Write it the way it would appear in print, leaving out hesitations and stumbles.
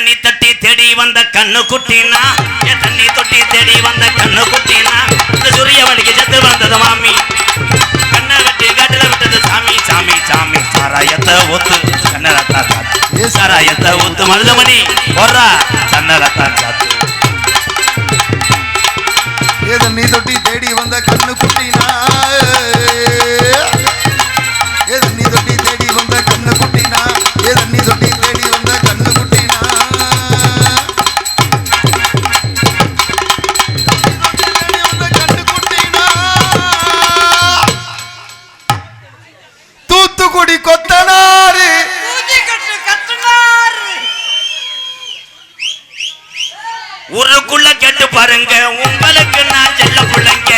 தண்ணி தட்டி தேடி வந்த கண்ணு குட்டினா தண்ணி தொட்டி தேடி வந்த கண்ணு குட்டினா இந்த சூரியவனுக்கு செத்து வந்தது மாமி கண்ணை வெட்டி காட்டுல விட்டது சாமி சாமி சாமி சாராயத்தை ஒத்து கண்ணரத்தான் சாத்து சாராயத்தை ஒத்து மருதமணி போடுறா சன்னரத்தான் சாத்து தண்ணி தொட்டி தேடி வந்த கண்ணு குட்டினா தண்ணி தொட்டி தேடி வந்த கண்ணு குட்டினா தண்ணி தொட்டி தேடி வந்த கண்ணு குட்டினா கண்ணு குட்டினா தூத்துக்குடி கொத்தனாரு ஊருக்குள்ள கேட்டு பாருங்க உங்களுக்கு நான் செல்ல பிள்ளைங்க